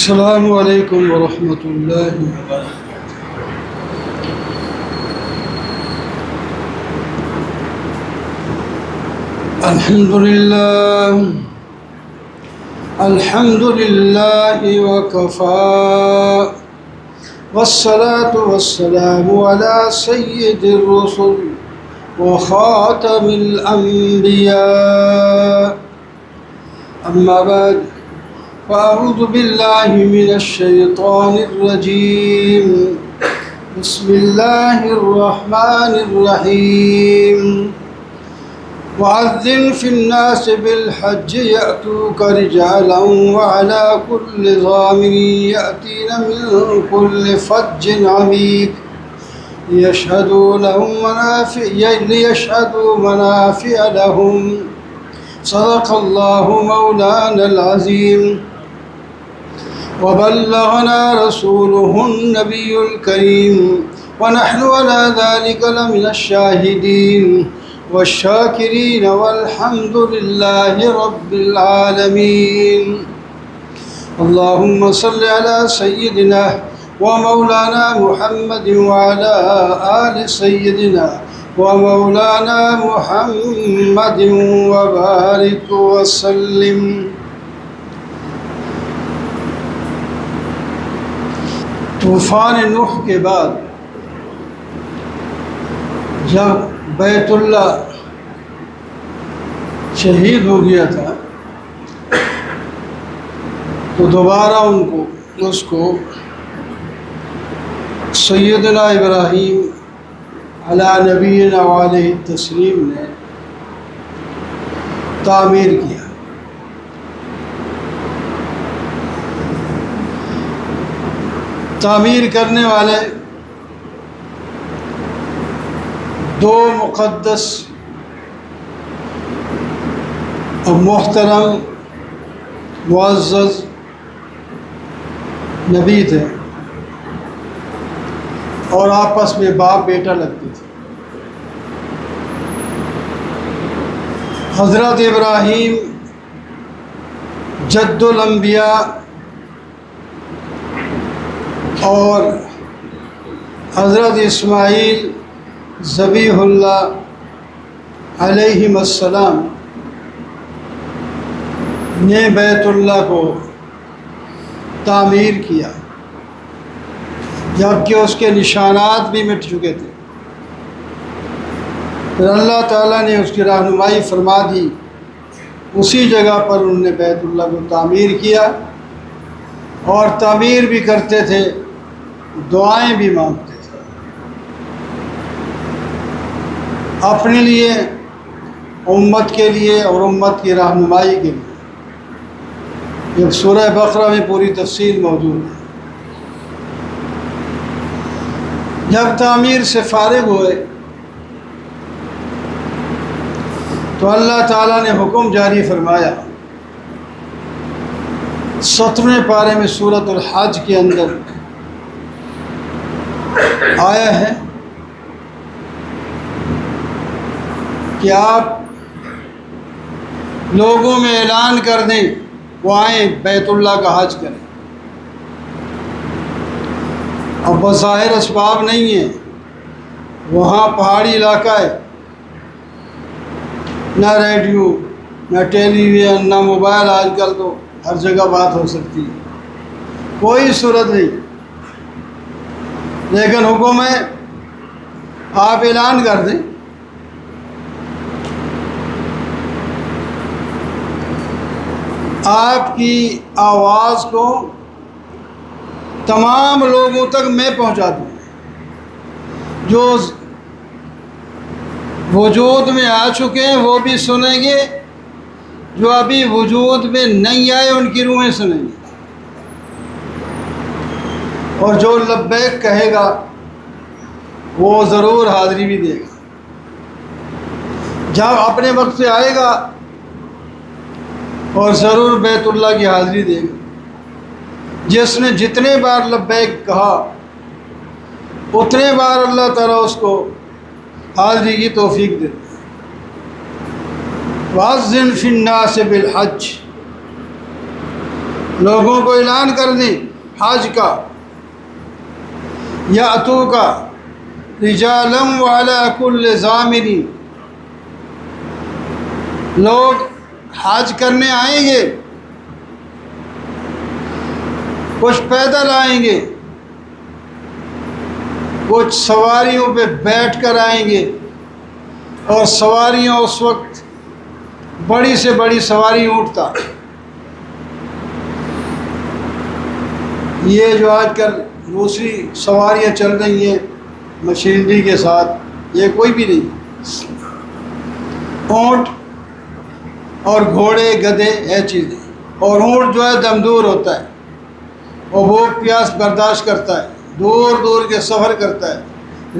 السلام علیکم ورحمۃ اللہ وبرکاتہ۔ الحمد للہ وکفى والصلاة والسلام علی سید الرسل وخاتم الانبیاء، اما بعد فأعوذ باللہ من الشیطان الرجیم، بسم اللہ الرحمن الرحیم۔ وعذن في الناس بالحج يأتوك رجالا وعلى كل ضامر يأتين من كل فج عميق ليشهدوا منافع لهم، صدق الله مولانا العظيم، وبلغنا رسوله النبي الكريم، ونحن على ذلك لمن الشاهدين والشاكرين، والحمد لله رب العالمين۔ اللهم صل على سيدنا ومولانا محمد وعلى آل سيدنا ومولانا محمد وبارك وسلم۔ طوفان نوح کے بعد جب بیت اللہ شہید ہو گیا تھا تو دوبارہ اس کو سیدنا ابراہیم علی نبینا علیہ التسلیم نے تعمیر کیا۔ تعمیر کرنے والے دو مقدس اور محترم معزز نبی تھے اور آپس میں باپ بیٹا لگتے تھے۔ حضرت ابراہیم جد الانبیاء اور حضرت اسماعیل ذبیح اللہ علیہم السلام نے بیت اللہ کو تعمیر کیا، جبکہ اس کے نشانات بھی مٹ چکے تھے۔ پھر اللہ تعالیٰ نے اس کی رہنمائی فرما دی، اسی جگہ پر انہوں نے بیت اللہ کو تعمیر کیا، اور تعمیر بھی کرتے تھے، دعائیں بھی مانگتے تھے، اپنے لیے، امت کے لیے اور امت کی رہنمائی کے لیے۔ یہ سورہ بقرہ میں پوری تفصیل موجود ہے۔ جب تعمیر سے فارغ ہوئے تو اللہ تعالیٰ نے حکم جاری فرمایا، 17ویں پارے میں سورۃ الحج کے اندر آیا ہے کہ آپ لوگوں میں اعلان کر دیں وہ آئیں بیت اللہ کا حج کریں۔ اب بظاہر اسباب نہیں ہیں، وہاں پہاڑی علاقہ ہے، نہ ریڈیو نہ ٹیلی ویژن نہ موبائل، آج کل تو ہر جگہ بات ہو سکتی ہے، کوئی صورت نہیں، لیکن حکم ہے آپ اعلان کر دیں۔ آپ کی آواز کو تمام لوگوں تک میں پہنچا دوں، جو وجود میں آ چکے ہیں وہ بھی سنیں گے، جو ابھی وجود میں نہیں آئے ان کی روحیں سنیں گے، اور جو لبیک کہے گا وہ ضرور حاضری بھی دے گا۔ جب اپنے وقت سے آئے گا اور ضرور بیت اللہ کی حاضری دے گا۔ جس نے جتنے بار لبیک کہا اتنے بار اللہ تعالیٰ اس کو حاضری کی توفیق دیتا ہے۔ وَأَذِّن فِي النَّاسِ بِالْحَجِّ، لوگوں کو اعلان کر دیں حج کا، یاتو کا رجالم وعلی کل ضامر، لوگ حج کرنے آئیں گے، کچھ پیدل آئیں گے، کچھ سواریوں پہ بیٹھ کر آئیں گے، اور سواریاں اس وقت بڑی سے بڑی سواری اونٹتا، یہ جو آج کل دوسری سواریاں چل رہی ہیں مشینری کے ساتھ، یہ کوئی بھی نہیں، اونٹ اور گھوڑے گدھے یہ چیزیں، اور اونٹ جو ہے دمدور ہوتا ہے، اور وہ پیاس برداشت کرتا ہے، دور دور کے سفر کرتا ہے،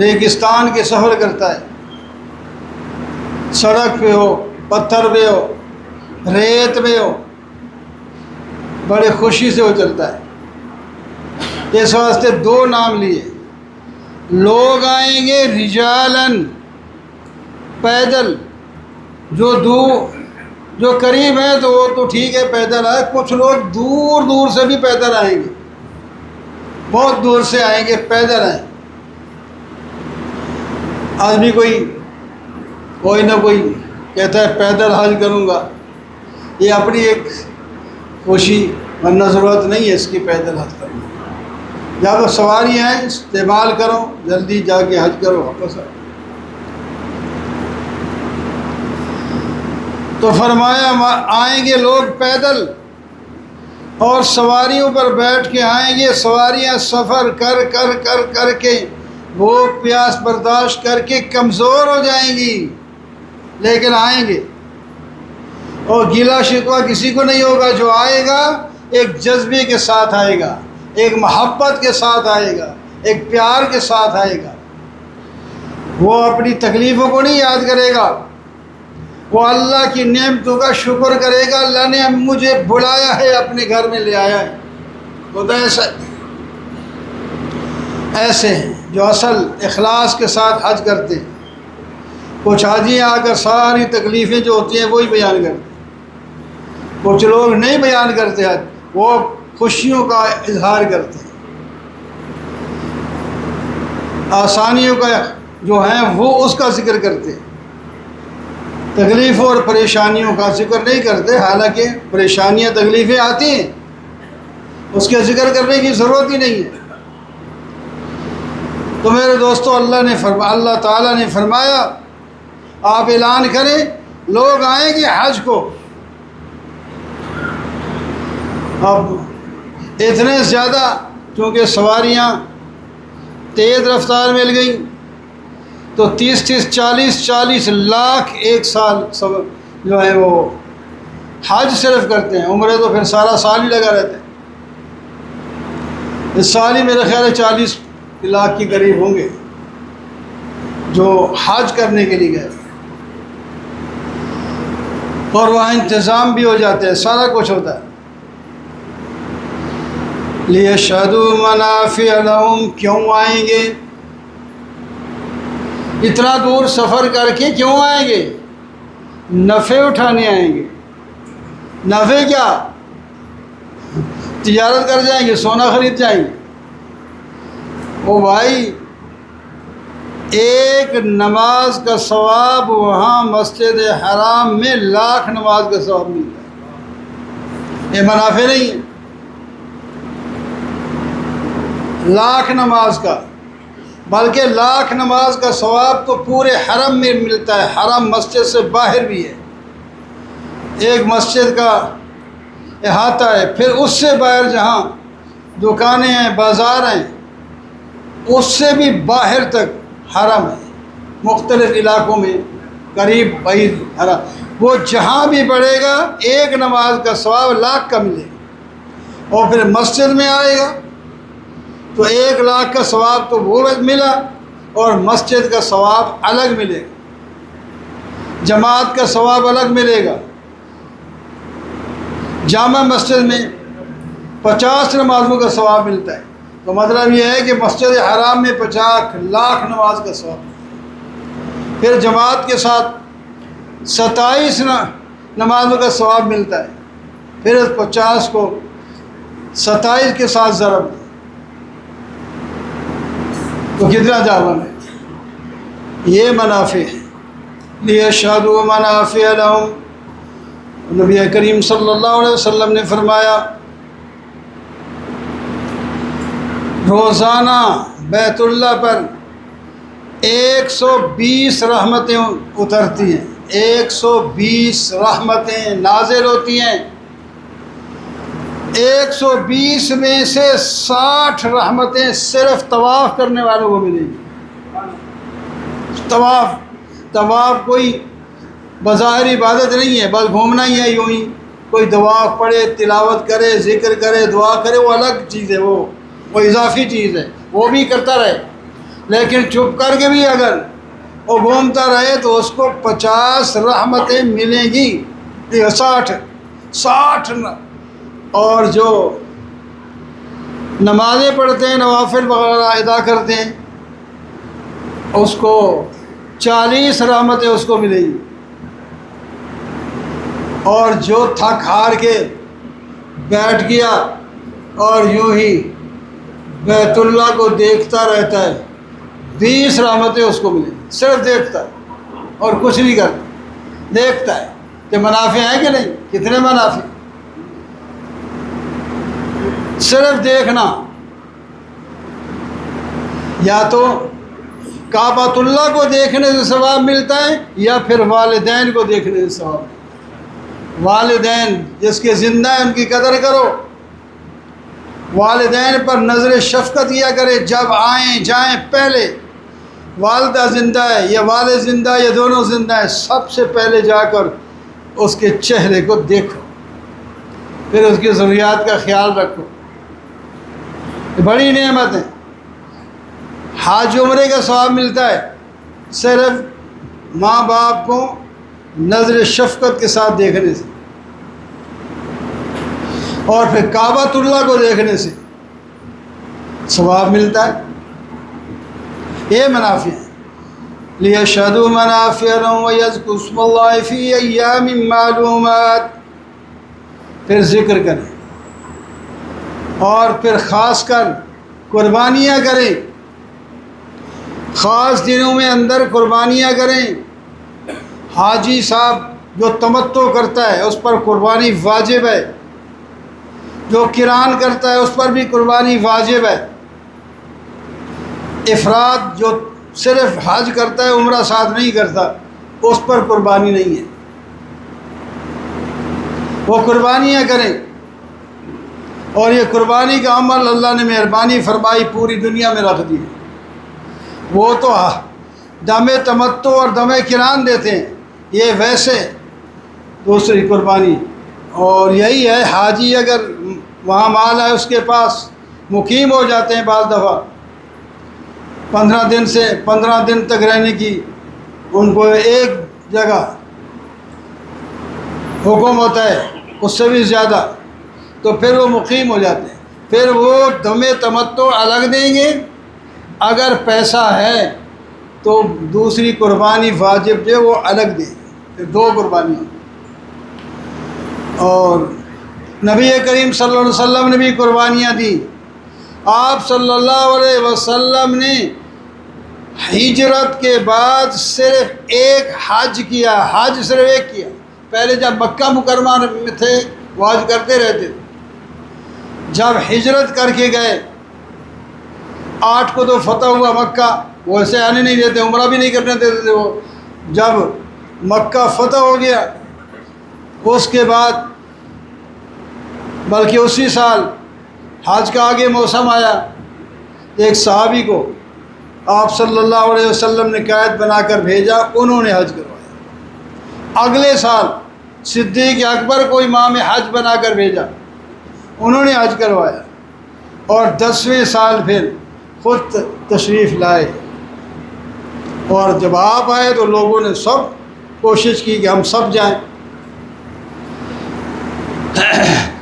ریگستان کے سفر کرتا ہے، سڑک پہ ہو، پتھر پہ ہو، ریت پہ ہو، بڑے خوشی سے وہ چلتا ہے۔ اس واسطے دو نام لیے، لوگ آئیں گے رجالن پیدل، جو قریب ہیں تو وہ تو ٹھیک ہے پیدل آئے، کچھ لوگ دور دور سے بھی پیدل آئیں گے، بہت دور سے آئیں گے پیدل آئیں۔ آج بھی کوئی نہ کوئی کہتا ہے پیدل حج کروں گا، یہ اپنی ایک خوشی، ورنہ ضرورت نہیں ہے اس کی پیدل حج کرنے، جب سواری ہیں استعمال کرو، جلدی جا کے حج کرو واپس آؤ۔ تو فرمایا آئیں گے لوگ پیدل اور سواریوں پر بیٹھ کے آئیں گے، سواریاں سفر کر کر کر کر کے وہ پیاس برداشت کر کے کمزور ہو جائیں گی، لیکن آئیں گے، اور گیلا شکوہ کسی کو نہیں ہوگا، جو آئے گا ایک جذبے کے ساتھ آئے گا، ایک محبت کے ساتھ آئے گا، ایک پیار کے ساتھ آئے گا، وہ اپنی تکلیفوں کو نہیں یاد کرے گا، وہ اللہ کی نعمتوں کا شکر کرے گا، اللہ نے مجھے بلایا ہے، اپنے گھر میں لے آیا ہے۔ خدا ایسے ہیں جو اصل اخلاص کے ساتھ حج کرتے ہیں۔ کچھ حاجی آ کر ساری تکلیفیں جو ہوتی ہیں وہی بیان کرتے ہیں، کچھ لوگ نہیں بیان کرتے حج، وہ خوشیوں کا اظہار کرتے ہیں، آسانیوں کا جو ہیں وہ اس کا ذکر کرتے ہیں، تکلیفوں اور پریشانیوں کا ذکر نہیں کرتے، حالانکہ پریشانیاں تکلیفیں آتی ہیں، اس کے ذکر کرنے کی ضرورت ہی نہیں ہے۔ تو میرے دوستو اللہ تعالیٰ نے فرمایا آپ اعلان کریں لوگ آئیں گے حج کو۔ اب اتنے زیادہ چونکہ سواریاں تیز رفتار مل گئیں تو 30-40 لاکھ ایک سال جو ہے وہ حج صرف کرتے ہیں، عمرے تو پھر سارا سال ہی لگا رہتے ہیں۔ اس سال ہی میرے خیال ہے 40 لاکھ کے قریب ہوں گے جو حج کرنے کے لیے گئے، اور وہاں انتظام بھی ہو جاتے ہیں، سارا کچھ ہوتا ہے۔ لیشہدوا منافع لہم، کیوں آئیں گے؟ اتنا دور سفر کر کے کیوں آئیں گے؟ نفع اٹھانے آئیں گے۔ نفع کیا؟ تجارت کر جائیں گے، سونا خرید جائیں گے۔ او بھائی، ایک نماز کا ثواب وہاں مسجد حرام میں لاکھ نماز کا ثواب ملتا ہے۔ یہ منافع نہیں ہے، لاکھ نماز کا، بلکہ لاکھ نماز کا ثواب تو پورے حرم میں ملتا ہے، حرم مسجد سے باہر بھی ہے، ایک مسجد کا احاطہ ہے، پھر اس سے باہر جہاں دکانیں ہیں، بازار ہیں، اس سے بھی باہر تک حرم ہے، مختلف علاقوں میں قریب بعید حرم، وہ جہاں بھی پڑھے گا ایک نماز کا ثواب لاکھ کا ملے گا، اور پھر مسجد میں آئے گا تو 1 لاکھ کا ثواب تو وہ ملا، اور مسجد کا ثواب الگ ملے گا، جماعت کا ثواب الگ ملے گا۔ جامع مسجد میں 50 نمازوں کا ثواب ملتا ہے، تو مطلب یہ ہے کہ مسجد حرام میں 50 لاکھ نماز کا ثواب، پھر جماعت کے ساتھ 27 نمازوں کا ثواب ملتا ہے، پھر 50 کو 27 کے ساتھ ضرب دیں تو کتنا جاون ہے؟ یہ منافع ہے۔ لیشہدوا منافع لہم، نبی کریم صلی اللہ علیہ وسلم نے فرمایا روزانہ بیت اللہ پر 120 رحمتیں اترتی ہیں، 120 رحمتیں نازل ہوتی ہیں، 120 میں سے 60 رحمتیں صرف طواف کرنے والوں کو ملیں گی۔ طواف کوئی بظاہر عبادت نہیں ہے، بس گھومنا ہی ہے یوں ہی، کوئی دعا پڑھے، تلاوت کرے، ذکر کرے، دعا کرے، وہ الگ چیز ہے، وہ اضافی چیز ہے، وہ بھی کرتا رہے، لیکن چپ کر کے بھی اگر وہ گھومتا رہے تو اس کو 50 رحمتیں ملیں گی، 60 اور جو نمازیں پڑھتے ہیں، نوافل وغیرہ ادا کرتے ہیں، اس کو 40 رحمتیں اس کو ملیں گی، اور جو تھک ہار کے بیٹھ گیا اور یوں ہی بیت اللہ کو دیکھتا رہتا ہے، 20 رحمتیں اس کو ملیں گی، صرف دیکھتا ہے اور کچھ نہیں کرتا، دیکھتا ہے کہ منافع ہیں کہ نہیں، کتنے منافع، صرف دیکھنا، یا تو کعبۃ اللہ کو دیکھنے سے ثواب ملتا ہے یا پھر والدین کو دیکھنے سے ثواب ملتا ہے۔ والدین جس کے زندہ ہیں ان کی قدر کرو، والدین پر نظر شفقت کیا کرے، جب آئیں جائیں پہلے والدہ زندہ ہے یا والد زندہ ہے یا دونوں زندہ ہیں، سب سے پہلے جا کر اس کے چہرے کو دیکھو، پھر اس کی ضروریات کا خیال رکھو، یہ بڑی نعمت ہے۔ حج عمرے کا ثواب ملتا ہے صرف ماں باپ کو نظر شفقت کے ساتھ دیکھنے سے، اور پھر کعبۃ اللہ کو دیکھنے سے ثواب ملتا ہے۔ یہ منافع ہے۔ لیشہدوا منافع لہم ویذکروا اسم اللہ فی ایام معلومات، پھر ذکر کریں اور پھر خاص کر قربانیاں کریں، خاص دنوں میں اندر قربانیاں کریں۔ حاجی صاحب جو تمتع کرتا ہے اس پر قربانی واجب ہے، جو قران کرتا ہے اس پر بھی قربانی واجب ہے۔ افراد جو صرف حج کرتا ہے عمرہ ساتھ نہیں کرتا اس پر قربانی نہیں ہے، وہ قربانیاں کریں۔ اور یہ قربانی کا عمل اللہ نے مہربانی فرمائی پوری دنیا میں رکھ دی، وہ تو دم تمتع اور دم قران دیتے ہیں، یہ ویسے دوسری قربانی۔ اور یہی ہے حاجی اگر وہاں مال ہے اس کے پاس، مقیم ہو جاتے ہیں بعض دفعہ 15 دن تک رہنے کی ان کو ایک جگہ حکم ہوتا ہے، اس سے بھی زیادہ، تو پھر وہ مقیم ہو جاتے ہیں، پھر وہ دم تمتع الگ دیں گے، اگر پیسہ ہے تو دوسری قربانی واجب جو وہ الگ دیں گے، پھر 2 قربانیاں۔ اور نبی کریم صلی اللہ علیہ وسلم نے بھی قربانیاں دی۔ آپ صلی اللہ علیہ وسلم نے ہجرت کے بعد صرف ایک حج کیا، حج صرف ایک کیا۔ پہلے جب مکہ مکرمہ میں تھے وہ حج کرتے رہتے تھے، جب ہجرت کر کے گئے 8 کو تو فتح ہوا مکہ، وہ ایسے آنے نہیں دیتے، عمرہ بھی نہیں کرنے دیتے تھے وہ۔ جب مکہ فتح ہو گیا اس کے بعد، بلکہ اسی سال حج کا آگے موسم آیا، ایک صحابی کو آپ صلی اللہ علیہ وسلم نے قائد بنا کر بھیجا، انہوں نے حج کروایا۔ اگلے سال صدیق اکبر کو امام حج بنا کر بھیجا، انہوں نے حج کروایا، اور 10ویں سال پھر خود تشریف لائے۔ اور جب آپ آئے تو لوگوں نے سب کوشش کی کہ ہم سب جائیں،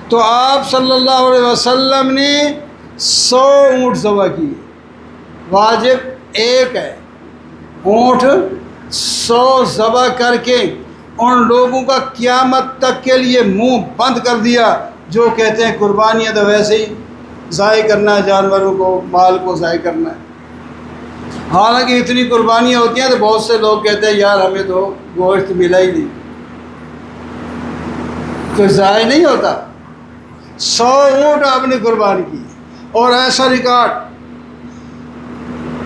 تو آپ صلی اللہ علیہ وسلم نے 100 اونٹ ذبح کیے، واجب ایک ہے، اونٹ 100 ذبح کر کے ان لوگوں کا قیامت تک کے لیے منہ بند کر دیا جو کہتے ہیں قربانی ہے تو ویسے ہی ضائع کرنا ہے، جانوروں کو، مال کو ضائع کرنا ہے۔ حالانکہ اتنی قربانیاں ہوتی ہیں تو بہت سے لوگ کہتے ہیں یار ہمیں تو گوشت ملا ہی نہیں، تو ضائع نہیں ہوتا۔ 100 اونٹ آپ نے قربان کی، اور ایسا ریکارڈ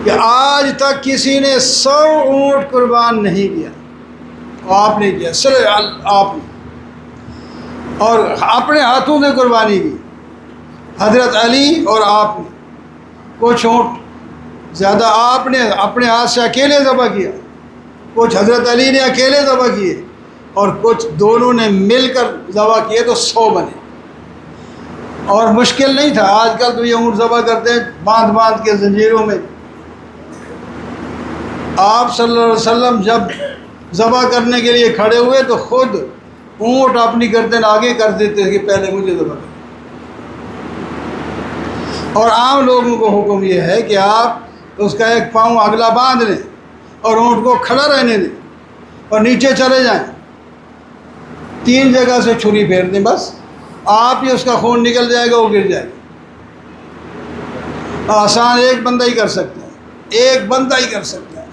کہ آج تک کسی نے 100 اونٹ قربان نہیں کیا، آپ نے کیا، صرف آپ نے، اور اپنے ہاتھوں سے قربانی کی، حضرت علی اور آپ نے۔ کچھ اونٹ زیادہ آپ نے اپنے ہاتھ سے اکیلے ذبح کیا، کچھ حضرت علی نے اکیلے ذبح کیے، اور کچھ دونوں نے مل کر ذبح کیے تو 100 بنے۔ اور مشکل نہیں تھا، آج کل تو یہ اونٹ ذبح کرتے ہیں باندھ باندھ کے زنجیروں میں۔ آپ صلی اللہ علیہ وسلم جب ذبح کرنے کے لیے کھڑے ہوئے تو خود اونٹ اپنی گردن آگے کر دیتے تھے کہ پہلے مجھے ذبح کریں۔ اور عام لوگوں کو حکم یہ ہے کہ آپ اس کا ایک پاؤں اگلا باندھ لیں اور اونٹ کو کھڑا رہنے دیں اور نیچے چلے جائیں، 3 جگہ سے چھری پھیر دیں، بس آپ ہی اس کا خون نکل جائے گا، وہ گر جائے گا۔ آسان ایک بندہ ہی کر سکتا ہے، ایک بندہ ہی کر سکتا ہے۔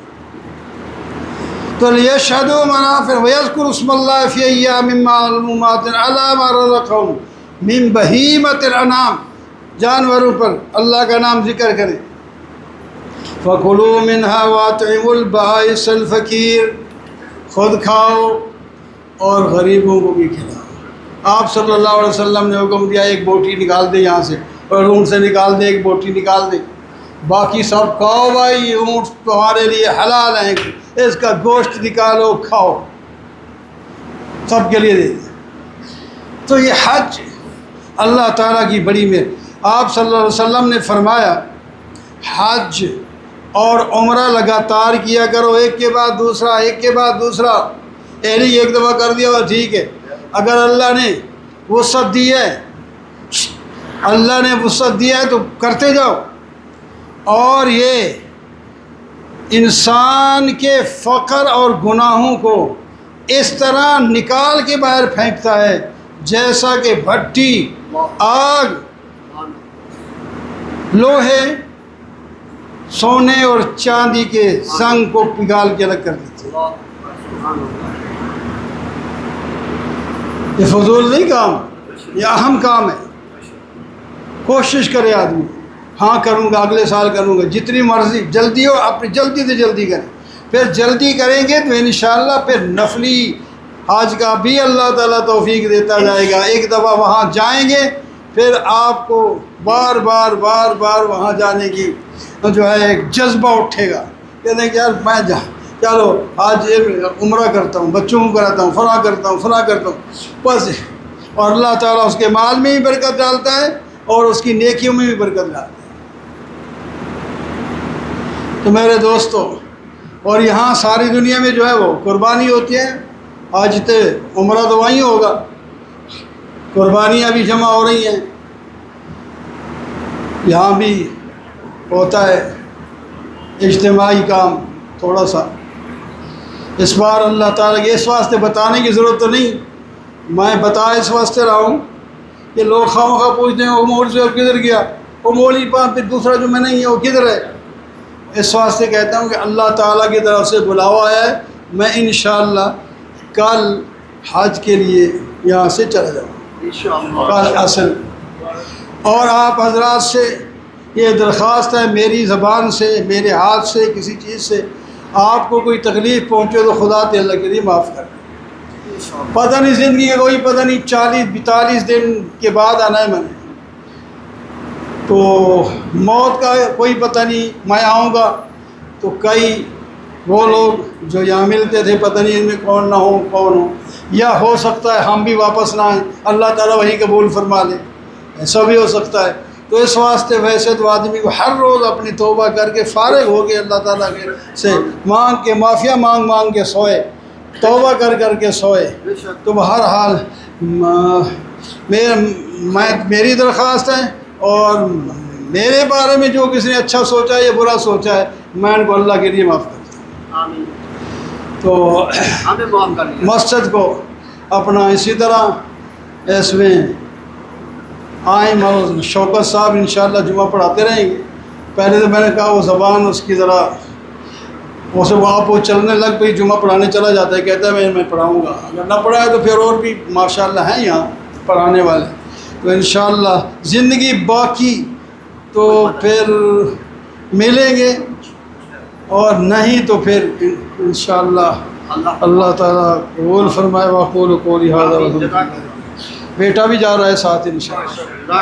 تو لیشہدوا منافع ویذکروا اسم اللہ فی ایام معلومات علی ما رزقہم من بہیمۃ الانعام، جانوروں پر اللہ کا نام ذکر کریں۔ فَكُلُوا مِنْهَا وَأَطْعِمُوا الْبَائِسَ الْفَقِيرَ، خود کھاؤ اور غریبوں کو بھی کھلاؤ۔ آپ صلی اللہ علیہ وسلم نے حکم دیا ایک بوٹی نکال دے یہاں سے، اور اونٹ سے نکال دے ایک بوٹی نکال دے، باقی سب کھاؤ بھائی، اونٹ تمہارے لیے حلال ہیں، اس کا گوشت نکالو کھاؤ، سب کے لیے دے دیں۔ تو یہ حج اللہ تعالیٰ کی بڑی مہر۔ آپ صلی اللہ علیہ وسلم نے فرمایا حج اور عمرہ لگاتار کیا کرو، ایک کے بعد دوسرا، ایک کے بعد دوسرا، نہیں ایک دفعہ کر دیا اور ٹھیک ہے۔ اگر اللہ نے وسعت دی ہے، اللہ نے وسعت دیا ہے تو کرتے جاؤ۔ اور یہ انسان کے فقر اور گناہوں کو اس طرح نکال کے باہر پھینکتا ہے جیسا کہ بھٹی آگ لوہے، سونے اور چاندی کے زنگ کو پگھال کے الگ کر دیتے ہیں۔ یہ فضول نہیں کام، یہ اہم کام ہے۔ کوشش کرے آدمی، ہاں کروں گا، اگلے سال کروں گا، جتنی مرضی جلدی ہو، اپنی جلدی سے جلدی کریں۔ پھر جلدی کریں گے تو انشاءاللہ پھر نفلی حج کا بھی اللہ تعالیٰ توفیق دیتا جائے گا۔ ایک دفعہ وہاں جائیں گے پھر آپ کو بار بار بار بار وہاں جانے کی جو ہے ایک جذبہ اٹھے گا، کہتے ہیں کہ یار میں چلو آج عمرہ کرتا ہوں، بچوں کو کراتا ہوں، فلاں کرتا ہوں، فلاں کرتا ہوں، بس۔ اور اللہ تعالیٰ اس کے مال میں بھی برکت ڈالتا ہے اور اس کی نیکیوں میں بھی برکت ڈالتا ہے۔ تو میرے دوستو، اور یہاں ساری دنیا میں جو ہے وہ قربانی ہوتی ہے۔ آج تو عمرہ تو وہیں ہوگا، قربانیاں بھی جمع ہو رہی ہیں، یہاں بھی ہوتا ہے اجتماعی کام تھوڑا سا۔ اس بار اللہ تعالیٰ کے اس واسطے بتانے کی ضرورت تو نہیں، میں بتا اس واسطے رہا ہوں کہ لوگ خواہ پوچھتے ہیں وہ مول سے کدھر گیا، وہ مول پاس پھر دوسرا جو میں نہیں ہے وہ کدھر ہے۔ اس واسطے کہتا ہوں کہ اللہ تعالیٰ کی طرف سے بلاوا ہے، میں انشاءاللہ کل حج کے لیے یہاں سے چلا جاؤں کل اصل۔ اور آپ حضرات سے یہ درخواست ہے، میری زبان سے، میرے ہاتھ سے، کسی چیز سے آپ کو کوئی تکلیف پہنچے تو خدا تعالیٰ کے لیے معاف کر دیں۔ پتہ نہیں زندگی کا کوئی پتہ نہیں 40-42 دن کے بعد آنا ہے میں نے، تو موت کا کوئی پتہ نہیں، میں آؤں گا تو کئی وہ لوگ جو یہاں ملتے تھے پتہ نہیں ان میں کون نہ ہو، کون ہو، یا ہو سکتا ہے ہم بھی واپس نہ آئیں، اللہ تعالیٰ وہی قبول فرما لے، ایسا بھی ہو سکتا ہے۔ تو اس واسطے ویسے تو آدمی کو ہر روز اپنی توبہ کر کے فارغ ہو کے اللہ تعالیٰ کے سے مانگ کے معافیا مانگ کے سوئے، توبہ کر کے سوئے۔ تو بہرحال میری درخواست ہے، اور میرے بارے میں جو کسی نے اچھا سوچا ہے یا برا سوچا ہے میں ان کو اللہ کے لیے معاف کرتا ہوں۔ تو مسجد کو اپنا اسی طرح اس میں آئم اور شوکت صاحب انشاءاللہ جمعہ پڑھاتے رہیں گے. پہلے تو میں نے کہا وہ زبان اس کی ذرا اسے وہ چلنے لگ پئی، جمعہ پڑھانے چلا جاتا ہے، کہتا ہے میں پڑھاؤں گا. اگر نہ پڑھائے تو پھر اور بھی ماشاءاللہ ہیں یہاں پڑھانے والے. تو انشاءاللہ زندگی باقی تو پھر ملیں گے، اور نہیں تو پھر انشاءاللہ اللہ تعالیٰ قبول فرمائے. وقول قولی ھذا، بیٹا بھی جا رہا ہے ساتھ انشاءاللہ.